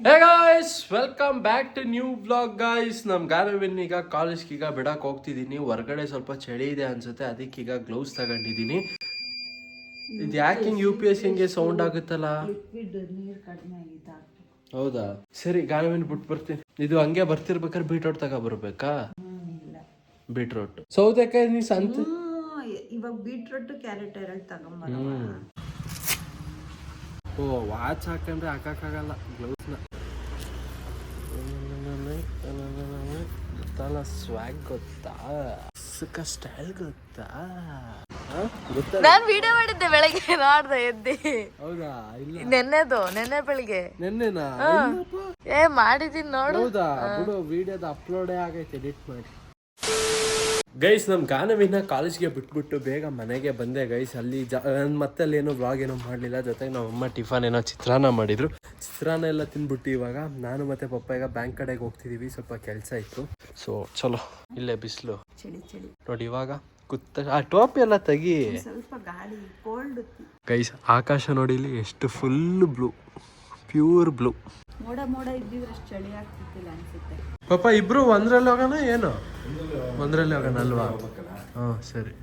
Hey guys welcome back to new blog guys. ನಮ್ ಗಾನವಿನ್ ಈಗ ಕಾಲೇಜ್ಗೆ ಈಗ ಬಿಡಕ್ ಹೋಗ್ತಿದೀನಿ. ಹೊರಗಡೆ ಸ್ವಲ್ಪ ಚಳಿ ಇದೆ ಅನ್ಸುತ್ತೆ, ಅದಕ್ಕೆ ಈಗ ಗ್ಲೌಸ್ ತಗೊಂಡಿದೀನಿ. ಇದು ಯಾಕೆ ಹಿಂಗ್ UPS ಹಿಂಗೆ ಸೌಂಡ್ ಆಗುತ್ತಲ್ಲ? ಹೌದಾ, ಸರಿ ಗಾನವಿನ್ ಬಿಟ್ಟು ಬರ್ತೀನಿ. ಇದು ಹಂಗೆ ಬರ್ತಿರ್ಬೇಕಾದ್ರೆ ಬೀಟ್ರೋಟ್ ತಗೋ ಬರ್ಬೇಕಾ? ಬೀಟ್ರೋಟ್ ಸೌತೆಕಾಯಿ ನೀ ಸಂತ ಇವಾಗ ಬೀಟ್ರೋಟ್ ಕ್ಯಾರೆಟ್ ಎರಡು ತಗೊಂಬರ. ಓ ವಾಚ್ ಹಾಕಂದ್ರೆ ಹಾಕಕ್ಕಾಗಲ್ಲ ಗ್ಲೌಸ್ನ. ಗೊತ್ತಲ್ಲ ಸ್ವ್ಯಾಗ್ ಗೊತ್ತಾ, ಸುಖ ಸ್ಟೈಲ್ ಗೊತ್ತಾ? ನಾನ್ ವಿಡಿಯೋ ಮಾಡಿದ್ದೆ ಬೆಳಗ್ಗೆ ನೋಡ್ದೆ ಎದ್ದಿ. ಹೌದಾ? ಇಲ್ಲ ನೆನ್ನೆ ಬೆಳಿಗ್ಗೆ. ನೆನ್ನೆನಾ? ಮಾಡಿದೀನಿ ನೋಡು. ಹೌದಾ? ಬಿಡು, ವಿಡಿಯೋದ ಅಪ್ಲೋಡೇ ಆಗೈತೆ, ಎಡಿಟ್ ಮಾಡಿ. ಗೈಸ್ ನಮ್ ಗಾನವಿನ ಕಾಲೇಜ್ಗೆ ಬಿಟ್ಬಿಟ್ಟು ಬೇಗ ಮನೆಗೆ ಬಂದೆ ಗೈಸ್. ಅಲ್ಲಿ ಮತ್ತೆ ಅಲ್ಲಿ ಏನೋ ವ್ಲಾಗ್ ಏನೋ ಮಾಡಲಿಲ್ಲ. ಜೊತೆಗೆ ನಮ್ಮಮ್ಮ ಟಿಫನ್ ಏನೋ ಚಿತ್ರಾನ್ನ ಮಾಡಿದ್ರು. ಚಿತ್ರಾನ್ನ ಎಲ್ಲ ತಿನ್ಬಿಟ್ಟು ಇವಾಗ ನಾನು ಮತ್ತೆ ಪಪ್ಪ ಈಗ ಬ್ಯಾಂಕ್ ಕಡೆಗೆ ಹೋಗ್ತಿದೀವಿ. ಸ್ವಲ್ಪ ಕೆಲಸ ಇತ್ತು, ಸೊ ಚಲೋ. ಇಲ್ಲೇ ಬಿಸಿಲು ಚಳಿ ಚಳಿ ನೋಡಿ. ಇವಾಗ ಆ ಟೋಪಿ ಎಲ್ಲ ತೆಗಿ, ಸ್ವಲ್ಪ ಗಾಳಿ ಕೋಲ್ಡ್. ಗೈಸ್ ಆಕಾಶ ನೋಡಿ ಇಲ್ಲಿ ಎಷ್ಟು ಫುಲ್ ಬ್ಲೂ, ಪ್ಯೂರ್ ಬ್ಲೂ. ಮೋಡ ಮೋಡ ಇದ್ದಿದ್ರೆ ಅಷ್ಟು ಚಳಿ ಆಗ್ತಿತ್ತಿಲ್ಲ ಅನ್ಸುತ್ತೆ. ಪಾಪ ಇಬ್ರು ಒಂದ್ರಲ್ಲಿ ಹೋಗೋಣ ಏನು? ಒಂದ್ರಲ್ಲಿ ಹೋಗೋಣ ಅಲ್ವಾ? ಹಾ ಸರಿ.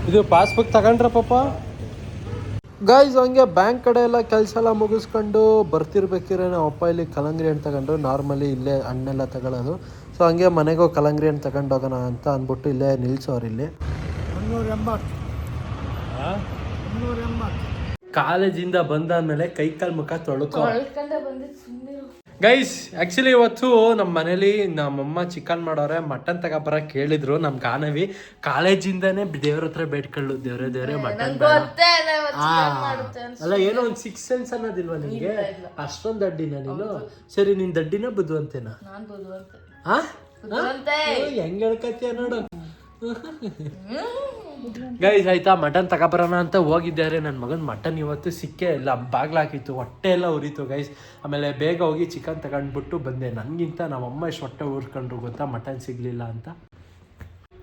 ಇದು ಪಾಸ್ಬುಕ್ ತಗೊಂಡ್ರ ಪಾಪ? ಗೈಸ್ ಹಂಗೆ ಬ್ಯಾಂಕ್ ಕಡೆ ಎಲ್ಲ ಕೆಲಸ ಎಲ್ಲ ಮುಗಿಸ್ಕೊಂಡು ಬರ್ತಿರ್ಬೇಕಿದ್ರೆ ನಾವು ಅಪ್ಪ ಇಲ್ಲಿ ಕಲಂಗಡಿ ಹಣ್ಣು ತಗೊಂಡ್ರು. ನಾರ್ಮಲಿ ಇಲ್ಲೇ ಹಣ್ಣೆಲ್ಲ ತಗೊಳ್ಳೋದು. ಸೊ ಹಂಗೆ ಮನೆಗೂ ಕಲಂಗಡಿ ಹಣ್ಣು ತಗೊಂಡು ಹೋಗೋಣ ಅಂತ ಅಂದ್ಬಿಟ್ಟು ಇಲ್ಲೇ ನಿಲ್ಸೋರು. ಇಲ್ಲಿ 180 ಕಾಲೇಜಿಂದ ಬಂದಾದ್ಮೇಲೆ ಕೈ ಕಾಲು ಮುಖ ತೊಳ್ಕೊ. ಗೈಸ್ ಆಕ್ಚುಲಿ ಇವತ್ತು ನಮ್ಮ ಮನೇಲಿ ನಮ್ಮಮ್ಮ ಚಿಕನ್ ಮಾಡೋರೆ, ಮಟನ್ ತಗೊಬರಕ್ ಹೇಳಿದ್ರು. ನಮ್ ಗಾನವಿ ಕಾಲೇಜಿಂದಾನೇ ದೇವ್ರ ಹತ್ರ ಬೇಡ್ಕೊಳ್ಳು, ದೇವ್ರೆ ಮಟನ್ ಅಲ್ಲ. ಏನೋ ಒಂದು 6 ಸೆನ್ಸ್ ಅನ್ನೋದಿಲ್ವಾ ನಿನ್ಗೆ? ಅಷ್ಟೊಂದ್ ದಡ್ಡಿನ ನೀನು? ಸರಿ, ನೀನ್ ದಡ್ಡಿನ ಬುದ್ಧಿವಂತೇನ? ಹೆಂಗ್ ಹೇಳ್ಕತ್ತೀಯ ನೋಡು. ಗೈಸ್ ಆಯ್ತಾ, ಮಟನ್ ತಗೊಬರೋಣ ಅಂತ ಹೋಗಿದ್ದಾರೆ. ನನ್ನ ಮಗನ್ ಮಟನ್ ಇವತ್ತು ಸಿಕ್ಕೇ ಇಲ್ಲ, ಬಾಗ್ಲಾಕಿತ್ತು, ಹೊಟ್ಟೆ ಎಲ್ಲ ಉರಿತು ಗೈಸ್. ಆಮೇಲೆ ಬೇಗ ಹೋಗಿ ಚಿಕನ್ ತಗೊಂಡ್ಬಿಟ್ಟು ಬಂದೆ. ನನ್ಗಿಂತ ನಮ್ಮಮ್ಮ ಎಷ್ಟು ಹೊಟ್ಟೆ ಊರ್ಕೊಂಡ್ರು ಗೊತ್ತಾ, ಮಟನ್ ಸಿಗ್ಲಿಲ್ಲ ಅಂತ.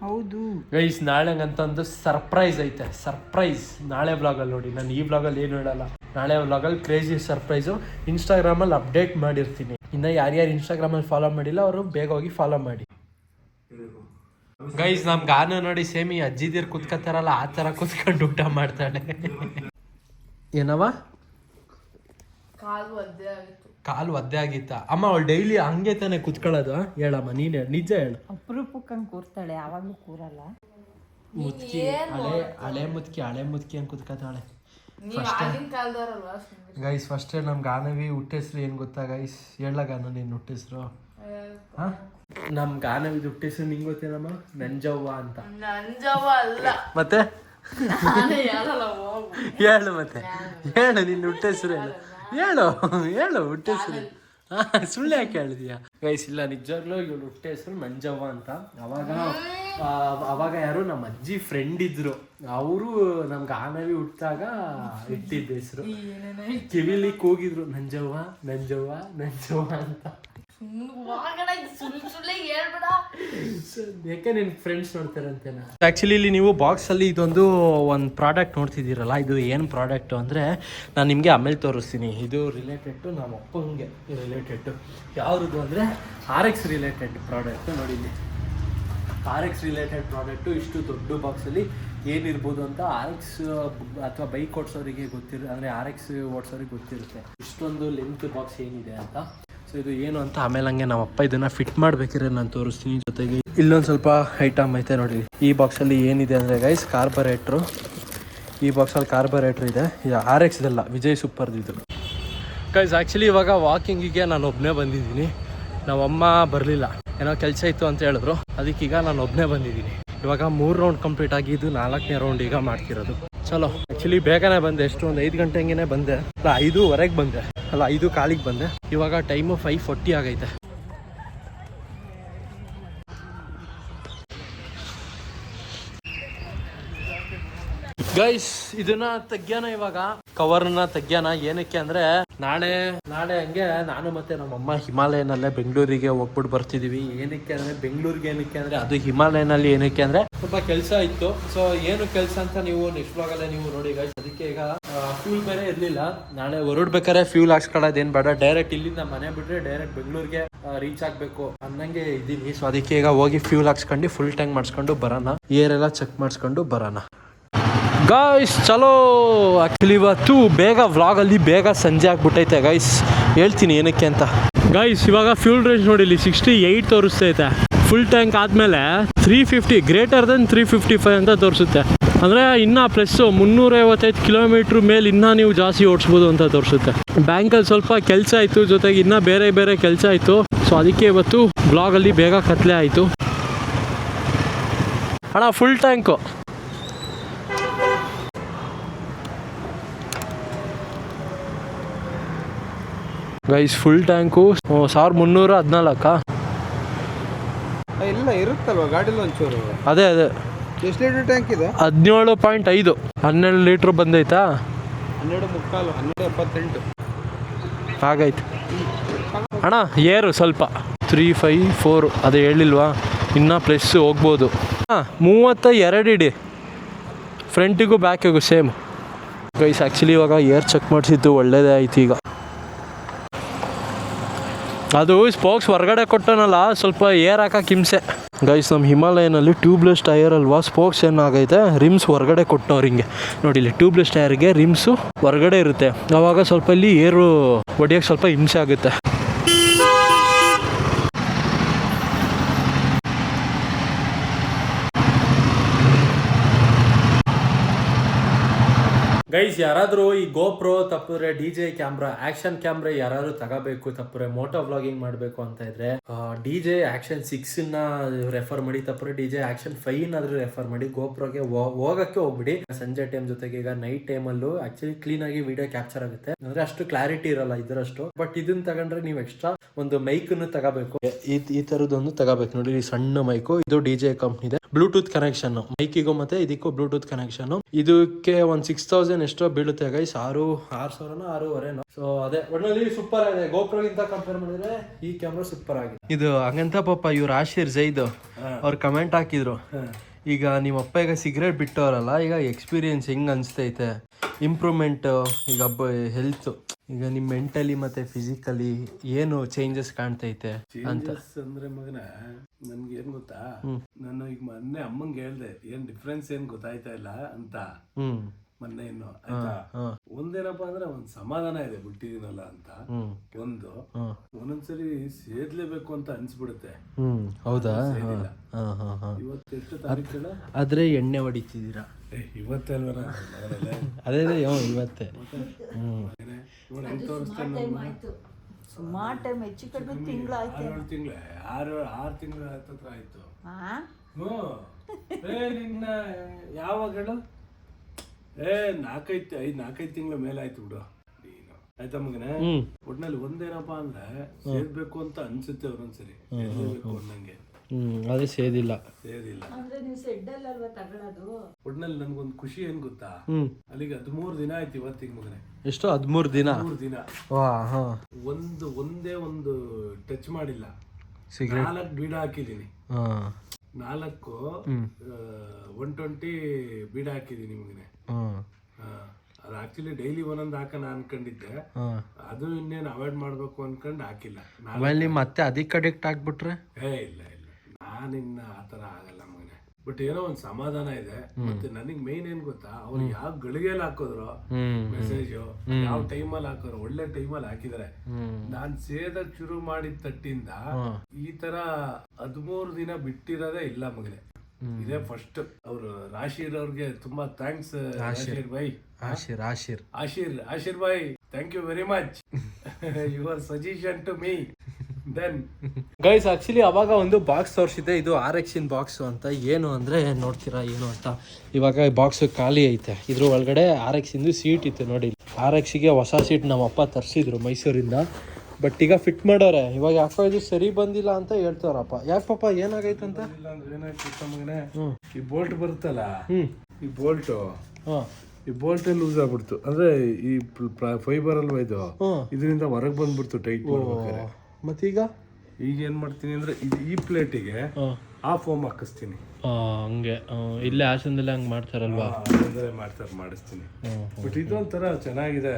ಹೌದು ಗೈಸ್ ನಾಳೆಗಂತ ಒಂದು ಸರ್ಪ್ರೈಸ್ ಐತೆ. ಸರ್ಪ್ರೈಸ್ ನಾಳೆ ಬ್ಲಾಗಲ್ಲಿ ನೋಡಿ. ನಾನು ಈ ಬ್ಲಾಗಲ್ಲಿ ಏನು ಹೇಳಲ್ಲ, ನಾಳೆ ಬ್ಲಾಗಲ್ಲಿ ಕ್ರೇಜಿ ಸರ್ಪ್ರೈಸು ಇನ್ಸ್ಟಾಗ್ರಾಮಲ್ಲಿ ಅಪ್ಡೇಟ್ ಮಾಡಿರ್ತೀನಿ. ಇನ್ನು ಯಾರ್ಯಾರು ಇನ್ಸ್ಟಾಗ್ರಾಮಲ್ಲಿ ಫಾಲೋ ಮಾಡಿಲ್ಲ ಅವರು ಬೇಗ ಹೋಗಿ ಫಾಲೋ ಮಾಡಿ. ಗೈಸ್ ನಮ್ ಗಾನ ನೋಡಿ ಸೇಮಿ ಅಜ್ಜಿದಿರ್ ಕುತ್ಕತ್ತಾರಲ್ಲ ಆ ತರ ಕುತ್ಕೊಂಡು ಊಟ ಮಾಡ್ತಾಳೆ. ಏನವ? ಕಾಲು ಒದ್ದೆ ಆಗಿತ್ತ ಅಮ್ಮ? ಅವಳು ಡೈಲಿ ಹಂಗೆ ತಾನೆ ಕುತ್ಕೊಳ್ಳೋದು? ಹೇಳಮ್ಮ, ನೀನ್ ಹೇಳ, ನಿಜ ಹೇಳು. ಅಪರೂಪಕ್ಕಂಗೆ ಕೂರ್ತಾಳೆ, ಯಾವಾಗ್ಲೂ ಕೂರಲ್ಲ. ಮುತ್ಕಿ, ಹಳೆ ಮುತ್ಕಿ ಹಂಗೆ ಕುತ್ಕತ್ತಾಳೆ. ಗೈಸ್ ಫಸ್ಟ್ ನಮ್ ಗಾನವಿ ಹುಟ್ಟೆಸ್ರು ಏನ್ ಗೊತ್ತಾ ಗೈಸ್? ಹೇಳ ಗಾನ, ನೀನ್ ಹುಟ್ಟೆಸ್ರು? ನಮ್ ಗಾನವಿದ ಹುಟ್ಟೆಸ್ರು ನಿಂಗೆ ಗೊತ್ತೇನಮ್ಮ? ನಂಜವ್ವ ಅಂತ. ನಂಜವ್ವ ಅಲ್ಲ ಮತ್ತೆ? ಹೇಳು ಮತ್ತೆ, ಹೇಳು ನಿನ್ನ ಹುಟ್ಟೆಸ್ರು ಹೇಳು. ಹೇಳು ಹುಟ್ಟೆಸ್ರು. ಸುಳ್ಳು ಯಾಕೆ ಹೇಳಿದೀಯ? ಗೈಸ್ ಇಲ್ಲ, ನಿಜವಾಗ್ಲೂ ಇವಳು ಹುಟ್ಟೆಸ್ರು ನಂಜವ್ವ ಅಂತ. ಅವಾಗ ಯಾರು ನಮ್ಮ ಅಜ್ಜಿ ಫ್ರೆಂಡ್ ಇದ್ರು, ಅವರು ನಮ್ ಗಾನವಿ ಹುಟ್ಟಿದಾಗ ಇಟ್ಟಿದ್ದ ಹೆಸರು. ಕಿವಿಲಿ ಕೂಗಿದ್ರು ನಂಜವ್ವ ನಂಜವ್ವ ನಂಜವ್ವ ಅಂತ. ಯಾಕೆ ನಿನ್ ಫ್ರೆಂಡ್ಸ್ ನೋಡ್ತಾರಂತೇನ? ಆಕ್ಚುಲಿ ಇಲ್ಲಿ ನೀವು ಬಾಕ್ಸ್ ಅಲ್ಲಿ ಒಂದು ಪ್ರಾಡಕ್ಟ್ ನೋಡ್ತಿದ್ದೀರಲ್ಲ, ಇದು ಏನು ಪ್ರಾಡಕ್ಟ್ ಅಂದ್ರೆ ನಾನು ನಿಮ್ಗೆ ಆಮೇಲೆ ತೋರಿಸ್ತೀನಿ. ಇದು ರಿಲೇಟೆಡ್ ನಮ್ಮ ಅಪ್ಪಂಗೆ ರಿಲೇಟೆಡ್. ಯಾವ್ದು ಅಂದ್ರೆ RX ರಿಲೇಟೆಡ್ ಪ್ರಾಡಕ್ಟ್. ನೋಡಿ ಇಲ್ಲಿ RX ರಿಲೇಟೆಡ್ ಪ್ರಾಡಕ್ಟು. ಇಷ್ಟು ದೊಡ್ಡ ಬಾಕ್ಸಲ್ಲಿ ಏನಿರ್ಬೋದು ಅಂತ RX ಅಥವಾ ಬೈಕ್ ಓಡಿಸೋರಿಗೆ ಅಂದರೆ RX ಓಡಿಸೋರಿಗೆ ಗೊತ್ತಿರುತ್ತೆ ಇಷ್ಟೊಂದು ಲೆಂತ್ ಬಾಕ್ಸ್ ಏನಿದೆ ಅಂತ. ಸೊ ಇದು ಏನು ಅಂತ ಆಮೇಲೆ ಹಂಗೆ ನಮ್ಮ ಅಪ್ಪ ಇದನ್ನು ಫಿಟ್ ಮಾಡಬೇಕಿದ್ರೆ ನಾನು ತೋರಿಸ್ತೀನಿ. ಜೊತೆಗೆ ಇಲ್ಲೊಂದು ಸ್ವಲ್ಪ ಐಟಮ್ ಐತೆ ನೋಡಿ. ಈ ಬಾಕ್ಸಲ್ಲಿ ಏನಿದೆ ಅಂದರೆ ಗೈಸ್ ಕಾರ್ಬೊರೇಟ್ರು. ಈ ಬಾಕ್ಸಲ್ಲಿ ಕಾರ್ಬೊರೇಟ್ರ್ ಇದೆ. ಇದು RX ಇದಲ್ಲ, ವಿಜಯ್ ಸೂಪರ್ದಿದ್ದು ಗೈಸ್. ಆ್ಯಕ್ಚುಲಿ ಇವಾಗ ವಾಕಿಂಗಿಗೆ ನಾನು ಒಬ್ಬನೇ ಬಂದಿದ್ದೀನಿ. ನಮ್ಮಮ್ಮ ಬರಲಿಲ್ಲ, ಏನೋ ಕೆಲಸ ಇತ್ತು ಅಂತ ಹೇಳಿದ್ರು. ಅದಕ್ಕೀಗ ನಾನು ಒಬ್ಬನೇ ಬಂದಿದ್ದೀನಿ. ಇವಾಗ 3 ರೌಂಡ್ ಕಂಪ್ಲೀಟ್ ಆಗಿ ಇದು 4ನೇ ರೌಂಡ್ ಈಗ ಮಾಡ್ತಿರೋದು. ಚಲೋ ಆ್ಯಕ್ಚುಲಿ ಬೇಗನೆ ಬಂದೆ. ಎಷ್ಟು ಒಂದು 5 ಗಂಟೆ ಹಂಗೆ ಬಂದೆ, ಅಲ್ಲ 5:15 ಬಂದೆ, ಅಲ್ಲ 5:15 ಬಂದೆ. ಇವಾಗ ಟೈಮು 5:40 ಆಗೈತೆ. ಗೈಸ್ ಇದನ್ನ ತೆಗ್ಯಾನ ಇವಾಗ ಕವರ್ನ ತೆಗ್ಯಾನ ಏನಕ್ಕೆ ಅಂದ್ರೆ ನಾಳೆ ಹಂಗೆ ನಾನು ಮತ್ತೆ ನಮ್ಮಮ್ಮ ಹಿಮಾಲಯನಲ್ಲೇ ಬೆಂಗಳೂರಿಗೆ ಹೋಗ್ಬಿಟ್ಟು ಬರ್ತಿದೀವಿ. ಏನಕ್ಕೆ ಅಂದ್ರೆ ಬೆಂಗಳೂರಿಗೆ ಏನಕ್ಕೆ ಅಂದ್ರೆ ಅದು ಹಿಮಾಲಯನಲ್ಲಿ ಏನಕ್ಕೆ ಅಂದ್ರೆ ಸ್ವಲ್ಪ ಕೆಲಸ ಇತ್ತು. ಸೊ ಏನು ಕೆಲಸ ಅಂತ ನೀವು ನೆಕ್ಸ್ಟ್ ಬ್ಲಾಗಲ್ಲೇ ನೀವು ನೋಡಿ ಗೈಸ್. ಅದಕ್ಕೆ ಈಗ ಫ್ಯೂಲ್ ಬೇರೆ ಇರ್ಲಿಲ್ಲ. ನಾಳೆ ಹೊರಡ್ಬೇಕಾದ್ರೆ ಫ್ಯೂಲ್ ಹಾಕ್ಸ್ಕೊಳ್ಳೋದೇನ್ ಬೇಡ, ಡೈರೆಕ್ಟ್ ಇಲ್ಲಿಂದ ಮನೆ ಬಿಟ್ರೆ ಡೈರೆಕ್ಟ್ ಬೆಂಗಳೂರಿಗೆ ರೀಚ್ ಆಗ್ಬೇಕು ಅನ್ನಂಗೆ ಇದ್ದೀನಿ. ಸೊ ಅದಕ್ಕೆ ಈಗ ಹೋಗಿ ಫ್ಯೂಲ್ ಹಾಕ್ಸ್ಕೊಂಡು ಫುಲ್ ಟ್ಯಾಂಕ್ ಮಾಡಿಸ್ಕೊಂಡು ಬರೋಣ, ಏರ್ ಎಲ್ಲ ಚೆಕ್ ಮಾಡಿಸ್ಕೊಂಡು ಬರೋಣ. ಗಾಯ್ಸ್ ಚಲೋ. ಆ್ಯಕ್ಚುಲಿ ಇವತ್ತು ಬೇಗ ವ್ಲಾಗಲ್ಲಿ ಬೇಗ ಸಂಜೆ ಆಗ್ಬಿಟ್ಟೈತೆ ಗೈಸ್. ಹೇಳ್ತೀನಿ ಏನಕ್ಕೆ ಅಂತ. ಗೈಸ್ ಇವಾಗ ಫ್ಯೂಲ್ ರೇಂಜ್ ನೋಡಿ ಇಲ್ಲಿ 68 ತೋರಿಸ್ತೈತೆ. ಫುಲ್ ಟ್ಯಾಂಕ್ ಆದಮೇಲೆ 350 ಗ್ರೇಟರ್ ದೆನ್ 355 ಅಂತ ತೋರಿಸುತ್ತೆ. ಅಂದರೆ ಇನ್ನೂ ಪ್ಲಸ್ 355 ಕಿಲೋಮೀಟ್ರ್ ಮೇಲೆ ಇನ್ನೂ ನೀವು ಜಾಸ್ತಿ ಓಡಿಸ್ಬೋದು ಅಂತ ತೋರಿಸುತ್ತೆ. ಬ್ಯಾಂಕಲ್ಲಿ ಸ್ವಲ್ಪ ಕೆಲಸ ಆಯಿತು, ಜೊತೆಗೆ ಇನ್ನೂ ಬೇರೆ ಕೆಲಸ ಆಯಿತು. ಸೊ ಅದಕ್ಕೆ ಇವತ್ತು ಬ್ಲಾಗಲ್ಲಿ ಬೇಗ ಕತ್ಲೆ ಆಯಿತು. ಅಣ್ಣ full tank guys. Full tank 1314. ಇಲ್ಲ ಇರುತ್ತಲ್ವ ಗಾಡಿಲಿ ಒಂಚೂರು. ಅದೇ ಎಷ್ಟು ಲೀಟರ್ ಟ್ಯಾಂಕ್ ಇದೆ? 17.5. 12 ಲೀಟ್ರ್ ಬಂದೈತಾ? 12.75 12.78 ಹಾಗೈತೆ ಅಣ್ಣ. ಏರು ಸ್ವಲ್ಪ 354 ಅದೇ ಹೇಳಿಲ್ವಾ, ಇನ್ನೂ ಪ್ಲಸ್ ಹೋಗ್ಬೋದು. ಹಾಂ 32 ಇಡಿ, ಫ್ರಂಟಿಗೂ ಬ್ಯಾಕಿಗೂ ಸೇಮ್ ಗೈಸ್. ಆ್ಯಕ್ಚುಲಿ ಇವಾಗ ಏರ್ ಚೆಕ್ ಮಾಡಿಸಿದ್ದು ಒಳ್ಳೇದೇ ಆಯ್ತು. ಈಗ ಅದು ಸ್ಪೋಕ್ಸ್ ಹೊರಗಡೆ ಕೊಟ್ಟನಲ್ಲ, ಸ್ವಲ್ಪ ಏರ್ ಹಾಕಕ್ಕೆ ಹಿಂಸೆ ಗೈಸ್. ನಮ್ಮ ಹಿಮಾಲಯನಲ್ಲಿ ಟ್ಯೂಬ್ಲೆಸ್ ಟೈರ್ ಅಲ್ವಾ, ಸ್ಪೋಕ್ಸ್ ಏನಾಗೈತೆ ರಿಮ್ಸ್ ಹೊರಗಡೆ ಕೊಟ್ಟವ್ರು. ಹಿಂಗೆ ನೋಡಿ ಇಲ್ಲಿ ಟ್ಯೂಬ್ಲೆಸ್ ಟೈರ್ಗೆ ರಿಮ್ಸು ಹೊರಗಡೆ ಇರುತ್ತೆ. ಆವಾಗ ಸ್ವಲ್ಪ ಇಲ್ಲಿ ಏರು ಹೊಡಿಯೋಕ್ಕೆ ಸ್ವಲ್ಪ ಹಿಂಸೆ ಆಗುತ್ತೆ. ಗೈಸ್ ಯಾರಾದರೂ ಈ ಗೋಪ್ರೋ ತಪ್ಪಿದ್ರೆ DJ ಕ್ಯಾಮ್ರಾ, ಆಕ್ಷನ್ ಕ್ಯಾಮ್ರಾ ಯಾರಾದ್ರೂ ತಗೋಬೇಕು ತಪ್ಪರೆ, ಮೋಟೋ ವ್ಲಾಗಿಂಗ್ ಮಾಡಬೇಕು ಅಂತ ಇದ್ರೆ DJ ಆಕ್ಷನ್ 6 ರೆಫರ್ ಮಾಡಿ, ತಪ್ಪರೆ DJ ಆಕ್ಷನ್ 5 ರೆಫರ್ ಮಾಡಿ. ಗೋಪ್ರೋಗೆ ಹೋಗಕ್ಕೆ ಹೋಗ್ಬಿಡಿ. ಸಂಜೆ ಟೈಮ್ ಜೊತೆಗೆ ಈಗ ನೈಟ್ ಟೈಮಲ್ಲೂ ಆಕ್ಚುಲಿ ಕ್ಲೀನ್ ಆಗಿ ವಿಡಿಯೋ ಕ್ಯಾಪ್ಚರ್ ಆಗುತ್ತೆ. ಅಂದ್ರೆ ಅಷ್ಟು ಕ್ಲಾರಿಟಿ ಇರಲ್ಲ ಇದರಷ್ಟು. ಬಟ್ ಇದನ್ನ ತಗೊಂಡ್ರೆ ನೀವು ಎಕ್ಸ್ಟ್ರಾ ಒಂದು ಮೈಕನ್ನು ತಗೋಬೇಕು. ಈ ತರದೊಂದು ತಗೋಬೇಕು ನೋಡಿ, ಈ ಸಣ್ಣ ಮೈಕು. ಇದು DJ ಕಂಪ್ನಿದೆ. ಬ್ಲೂಟೂತ್ ಕನೆಕ್ಷನ್ ಮೈಕಿಗೂ ಮತ್ತೆ ಇದಕ್ಕೂ ಬ್ಲೂಟೂತ್ ಕನೆಕ್ಷನ್. ಇದಕ್ಕೆ ಒಂದು 6000 ಎಷ್ಟೋ ಬೀಳುತ್ತೆ ಗೈಸ್. 6,500 ಸೊ ಅದೇ ಒಳ್ಳೆ ಸೂಪರ್ ಆಗಿದೆ. ಗೋಪ್ರೋಗಿಂತ ಕಂಪೇರ್ ಮಾಡಿದ್ರೆ ಈ ಕ್ಯಾಮ್ರಾ ಸೂಪರ್ ಆಗಿದೆ. ಇದು ಹಂಗಂತ ಪಾಪ ಇವ್ರು ಆಶೀರ್ ಜೈದ್ ಅವ್ರು ಕಮೆಂಟ್ ಹಾಕಿದ್ರು, ಈಗ ನಿಮ್ಮ ಅಪ್ಪ ಈಗ ಸಿಗರೇಟ್ ಬಿಟ್ಟವರಲ್ಲ, ಈಗ ಎಕ್ಸ್ಪೀರಿಯನ್ಸ್ ಹೆಂಗ್ ಅನ್ಸ್ತೈತೆ, ಇಂಪ್ರೂವ್ಮೆಂಟ್, ಈಗ ಹೆಲ್ತ್, ಈಗ ನಿಮ್ ಮೆಂಟಲಿ ಮತ್ತೆ ಫಿಸಿಕಲಿ ಏನು ಚೇಂಜಸ್ ಕಾಣ್ತೈತೆ ಅಂತ. ಅಂದ್ರೆ ಮಗನ ನನ್ಗೆ ಏನ್ ಗೊತ್ತಾ, ನಾನು ಈಗ ಮೊನ್ನೆ ಅಮ್ಮಂಗೆ ಹೇಳ್ದೆ ಏನ್ ಡಿಫ್ರೆನ್ಸ್ ಏನ್ ಗೊತ್ತಾಯ್ತಾ ಇಲ್ಲ ಅಂತ. ಮೊನ್ನೆ ಇನ್ನು ಆಯ್ತಾ, ಒಂದೇನಪ್ಪಾ ಅಂದ್ರೆ ಒಂದ್ ಸಮಾಧಾನ ಇದೆ ಬಿಟ್ಟಿದೀನಲ್ಲ ಅಂತ. ಒಂದೊಂದ್ಸರಿ ಸೇದ್ಲೇಬೇಕು ಅಂತ ಅನ್ಸ್ಬಿಡುತ್ತೆ. ಹೌದಾ? ಇವತ್ತು ಎಷ್ಟು ತಾರೀಕು ಆದ್ರೆ ಎಣ್ಣೆ ಹೊಡಿತಿದ್ದೀರಾ? ಇವತ್ತೇ ಅಲ್ವ? ಅದೇ ಇವತ್ತೇ. ಸುಮಾರು ಟೈಮ್ ಹೆಚ್ಚು ಕಡಿಮೆ ತಿಂಗಳಾಯ್ತು. 6 ತಿಂಗಳು ಹತ್ರ ಆಯ್ತು. ನಿನ್ನ ಯಾವಾಗ ಹೇಳು? 4-5 ತಿಂಗಳ ಮೇಲೆ ಆಯ್ತು ಬಿಡು ನೀನು. ಆಯ್ತಾ ಮಗನೇ? ಒಟ್ನಲ್ಲಿ ಒಂದೇನಪ್ಪಾ ಅಂದ್ರೆ ಸೇರ್ಬೇಕು ಅಂತ ಅನ್ಸುತ್ತೆ ಒಂದೊಂದ್ಸರಿ, ಅನ್ನಂಗೆ. ಅದೇ ಸೇದಿಲ್ಲ ಅಂದ್ರೆ ನೀವು ಸೆಡ್ಡಲ್ಲಿ ಅಲ್ವಾ ತಗೊಳ್ಳೋದು. ಒಟ್ನಲ್ಲಿ ನನ್ಗೊಂದು ಖುಷಿ ಏನ್ ಗೊತ್ತಾ, ಅಲ್ಲಿಗೆ 13 ದಿನ ಆಯ್ತು ಇವತ್ತಿಗೆ ಮಗನೇ. ಎಷ್ಟು? 13 ದಿನ? 13 ದಿನ. ಒಂದೇ ಒಂದು ಟಚ್ ಮಾಡಿಲ್ಲ. 4 ಬೀಡ ಹಾಕಿದೀನಿ. 4 120 ಬೀಡ ಹಾಕಿದೀನಿ ಮಗನೇ. ಅದು ಆಕ್ಚುಲಿ ಡೈಲಿ ಒಂದೊಂದು ಹಾಕೋಣ ಅನ್ಕೊಂಡಿದ್ದೆ. ಅದು ಇನ್ನೇನು ಅವಾಯ್ಡ್ ಮಾಡ್ಬೇಕು ಅನ್ಕೊಂಡು ಹಾಕಿಲ್ಲ. ಮತ್ತೆ ಅದಕ್ಕೆ ಅಡಿಕ್ಟ್ ಆಗ್ಬಿಟ್ರೆ ಇಲ್ಲ ನಾನಿನ್ನ ಆತರ ಆಗಲ್ಲ ಮಗನೆ. ಬಟ್ ಏನೋ ಒಂದ್ ಸಮಾಧಾನ ಇದೆ. ಮತ್ತೆ ನನಗ್ ಮೇನ್ ಏನ್ ಗೊತ್ತಾ, ಅವ್ರು ಯಾವ ಗಳಿಗೆಯಲ್ಲಿ ಹಾಕೋದ್ರು ಮೆಸೇಜ್, ಯಾವ ಟೈಮಲ್ಲಿ ಹಾಕೋರು, ಒಳ್ಳೆ ಟೈಮಲ್ಲಿ ಹಾಕಿದಾರೆ. ನಾನ್ ಸೇದಕ್ ಶುರು ಮಾಡಿದ ತಟ್ಟಿಂದ ಈ ತರ 13 ದಿನ ಬಿಟ್ಟಿರೋದೇ ಇಲ್ಲ ಮಗನೆ. ಇದೇ ಫಸ್ಟ್. ಅವರು ರಾಶೀರ್ ಅವ್ರಿಗೆ ತುಂಬಾ thanks. Rasheer bye, Asheer bye, thank you very much. Your suggestion to me. Then guys actually ಅವಾಗ ಒಂದು ಬಾಕ್ಸ್ ತೋರಿಸಿದೆ, ಇದು RX ಬಾಕ್ಸ್ ಅಂತ. ಏನು ಅಂದ್ರೆ ನೋಡ್ತೀರಾ ಏನು ಅಂತ, ಇವಾಗ ಬಾಕ್ಸ್ ಖಾಲಿ ಐತೆ. ಇದ್ರ ಒಳಗಡೆ RX ಸೀಟ್ ಇತ್ತು ನೋಡಿ. RX ಗೆ ಹೊಸ ಸೀಟ್ ನಮ್ಮ ಅಪ್ಪ ತರಿಸಿದ್ರು ಮೈಸೂರಿಂದ. ಬಟ್ ಈಗ ಫಿಟ್ ಮಾಡೋರೆ. ಇವಾಗ ಯಾಕೋ ಇದು ಸರಿ ಬಂದಿಲ್ಲ ಅಂತ ಹೇಳ್ತಾರಪ್ಪ. ಯಾಕೆ ಪಾಪ ಏನಾಗೈತಂತ? ಏನಾಯ್ತು ಮಗನೇ, ಈ ಬೋಲ್ಟ್ ಬರುತ್ತಲ್ಲ, ಈ ಬೋಲ್ಟ್ ಹಾಂ ಈ ಬೋಲ್ಟೇ ಲೂಸ್ ಆಗ್ಬಿಡ್ತು ಅಂದ್ರೆ ಈ ಫೈಬರ್ ಅಲ್ವಾ ಇದು ಇದರಿಂದ ಹೊರಗೆ ಬಂದ್ಬಿಡ್ತು ಟೈಟ್ ಮಾಡ್ಬೇಕಾದ್ರೆ. ಮತ್ತೀಗ ಈಗ ಏನ್ ಮಾಡ್ತೀನಿ ಅಂದ್ರೆ ಈ ಪ್ಲೇಟಿಗೆ ಆ ಫೋಮ್ ಹಾಕಿಸ್ತೀನಿ. ಹಂಗೆ ಇಲ್ಲೇ ಹಾಸನದಲ್ಲೇ ಹಂಗೆ ಮಾಡ್ತಾರಲ್ವಾ? ಮಾಡಿಸ್ತೀನಿ. ಬಟ್ ಇದೊಂಥರ ಚೆನ್ನಾಗಿದೆ.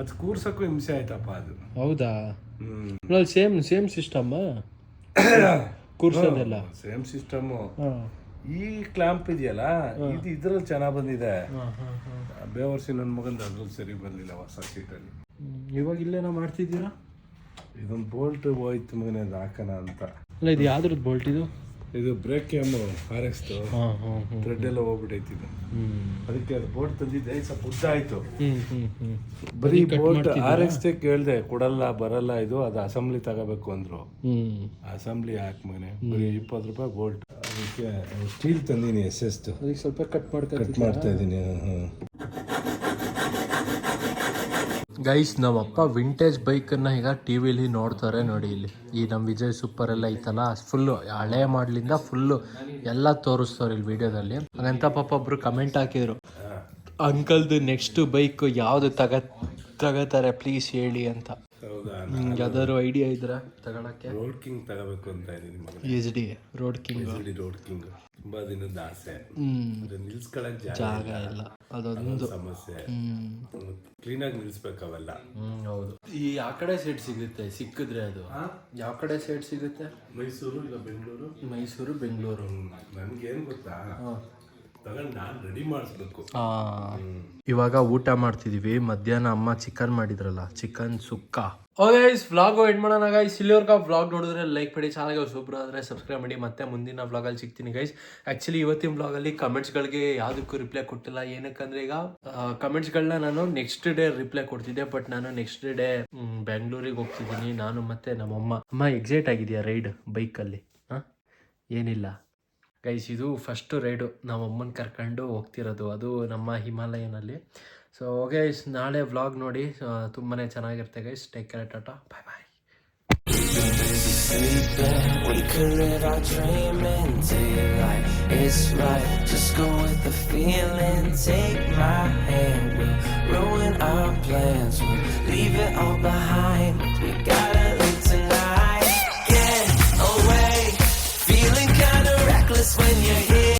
ಅದು ಕೂರ್ಸಕ್ಕೂ ಹಿಂಸೆ ಆಯ್ತಪ್ಪ ಅದು. ಹೌದಾ? ಸೇಮ್ ಸಿಸ್ಟಮ್ ಕೂರ್ಸೋದೆಲ್ಲ ಸೇಮ್ ಸಿಸ್ಟಮ್. ಈ ಕ್ಲಾಂಪ್ ಇದೆಯಲ್ಲ ಇದು ಇದ್ರಲ್ಲಿ ಚೆನ್ನಾಗ್ ಬಂದಿದೆ. ಬೇವರ್ಸಿ ನನ್ನ ಮಗಂದು ಅದ್ರಲ್ಲಿ ಸರಿ ಬಂದಿಲ್ಲ ಹೊಸ ಸೀಟಲ್ಲಿ. ಇವಾಗ ಇಲ್ಲೇನೋ ಮಾಡ್ತಿದ್ದೀರಾ? ಇದೊಂದು ಬೋಲ್ಟ್ ಹೋಯ್ತು ಮಗನೇ, ಅದು ಹಾಕೋಣ ಅಂತ. ಅಲ್ಲ ಇದು ಯಾವ್ದ್ರದ್ದು ಬೋಲ್ಟ್ ಇದು? ಇದು ಬ್ರೇಕ್ ಕ್ಯಾಮ್ RX ಥ್ರೆಡ್ ಎಲ್ಲ ಹೋಗ್ಬಿಟ್ಟೈತಿ ಇದು. ಅದಕ್ಕೆ ಅದು ಬೋಲ್ಟ್ ತಂದಿದ್ದೆ, ಸ್ವಲ್ಪ ಉದ್ದ ಆಯ್ತು. ಬರೀ ಬೋಲ್ಟ್ RX ಕೇಳ್ದೆ, ಕೊಡಲ್ಲ ಬರಲ್ಲ ಇದು, ಅದು ಅಸೆಂಬ್ಲಿ ತಗೋಬೇಕು ಅಂದ್ರು. ಅಸೆಂಬ್ಲಿ ಹಾಕ್ ಮನೆ ಬರೀ 20 ರೂಪಾಯಿ ಬೋಲ್ಟ್. ಅದಕ್ಕೆ ಸ್ಟೀಲ್ ತಂದೀನಿ SS. ಅದಕ್ಕೆ ಸ್ವಲ್ಪ ಕಟ್ ಮಾಡ್ತಾ ಇದ್ದೀನಿ. ಗೈಸ್ ನಮ್ಮಪ್ಪ ವಿಂಟೇಜ್ ಬೈಕನ್ನು ಈಗ ಟಿ ವಿಲಿ ನೋಡ್ತಾರೆ ನೋಡಿ. ಇಲ್ಲಿ ಈ ನಮ್ಮ ವಿಜಯ್ ಸೂಪರ್ ಎಲ್ಲ ಐತಲ್ಲ, ಫುಲ್ಲು ಹಳೆ ಮಾಡ್ಲಿಂದ ಫುಲ್ಲು ಎಲ್ಲ ತೋರಿಸ್ತವ್ರೆ ಇಲ್ಲಿ ವಿಡಿಯೋದಲ್ಲಿ. ಹಾಗಂತ ಪಾಪ ಒಬ್ರು ಕಮೆಂಟ್ ಹಾಕಿದ್ರು, ಅಂಕಲ್ದು ನೆಕ್ಸ್ಟ್ ಬೈಕ್ ಯಾವುದು ತಗೋತಾರೆ ಪ್ಲೀಸ್ ಹೇಳಿ ಅಂತ. ಯಾವ್ದಾದ್ರು ಐಡಿಯಾ ಇದ್ರೆ ತಗೊಳಕ್ಕೆ? ರೋಡ್ ಕಿಂಗ್ ತಗೋಬೇಕು ಅಂತ ಇದೀನಿ. HD ರೋಡ್ ಕಿಂಗ್ ತುಂಬಾ ದಿನದ ಆಸೆ. ನಿಲ್ಸ್ಕೊಳಕ್ ಜಾಗ ಇಲ್ಲ, ಅದೊಂದು ಸಮಸ್ಯೆ. ಕ್ಲೀನ್ ಆಗಿ ನಿಲ್ಸ್ಬೇಕು ಅವೆಲ್ಲ. ಹೌದು. ಈ ಆ ಕಡೆ ಸೈಡ್ ಸಿಗುತ್ತೆ ಸಿಕ್ಕಿದ್ರೆ, ಅದು ಯಾವ ಕಡೆ ಸೈಡ್ ಸಿಗುತ್ತೆ? ಮೈಸೂರು ಇಲ್ಲ ಬೆಂಗಳೂರು. ಮೈಸೂರು ಬೆಂಗಳೂರು. ನನ್ಗೆ ಏನ್ ಗೊತ್ತಾ, ತಗೊಂಡು ನಾನು ರೆಡಿ ಮಾಡಿಸ್ಬೇಕು. ಇವಾಗ ಊಟ ಮಾಡ್ತಿದೀವಿ. ಮಧ್ಯಾಹ್ನ ಅಮ್ಮ ಚಿಕನ್ ಮಾಡಿದ್ರಲ್ಲ, ಚಿಕನ್ ಸುಕ್ಕ. ಗೈಸ್ ವ್ಲಾಗ್ ಎಂಡ್ ಮಾಡೋಣ ಗೈಸ್. ಇಲ್ಲಿವರೆಗೂ ವ್ಲಾಗ್ ನೋಡಿದ್ರೆ ಲೈಕ್ ಮಾಡಿ, ಚಾನಲ್ಗೆ ಸೂಪರ್ ಆದರೆ ಸಬ್ಸ್ಕ್ರೈಬ್ ಮಾಡಿ. ಮತ್ತೆ ಮುಂದಿನ ವ್ಲಾಗಲ್ಲಿ ಸಿಗ್ತೀನಿ ಗೈಸ್. ಆ್ಯಕ್ಚುಲಿ ಇವತ್ತಿನ ವ್ಲಾಗಲ್ಲಿ ಕಮೆಂಟ್ಸ್ಗಳಿಗೆ ಯಾವುದಕ್ಕೂ ರಿಪ್ಲೈ ಕೊಟ್ಟಿಲ್ಲ. ಏನಕ್ಕಂದ್ರೆ ಈಗ ಕಮೆಂಟ್ಸ್ಗಳನ್ನ ನಾನು ನೆಕ್ಸ್ಟ್ ಡೇ ರಿಪ್ಲೈ ಕೊಡ್ತಿದ್ದೆ. ಬಟ್ ನಾನು ನೆಕ್ಸ್ಟ್ ಡೇ ಬೆಂಗಳೂರಿಗೆ ಹೋಗ್ತಿದ್ದೀನಿ ನಾನು ಮತ್ತೆ ನಮ್ಮಮ್ಮ. ಅಮ್ಮ ಎಕ್ಸೈಟ್ ಆಗಿದೆಯಾ ರೈಡ್ ಬೈಕಲ್ಲಿ? ಏನಿಲ್ಲ ಗೈಸ್, ಇದು ಫಸ್ಟ್ ರೈಡು ನಮ್ಮಮ್ಮನ ಕರ್ಕೊಂಡು ಹೋಗ್ತಿರೋದು, ಅದು ನಮ್ಮ ಹಿಮಾಲಯನಲ್ಲಿ. ಸೊ ಗೈಸ್ ನಾಳೆ ವ್ಲಾಗ್ ನೋಡಿ, ತುಂಬಾ ಚೆನ್ನಾಗಿರುತ್ತೆ guys. Take care, tata, bye bye. We could live our dream and take life. It's right, just go with the feeling. Take my hand, we'll ruin our plans. We'll leave it all behind. We gotta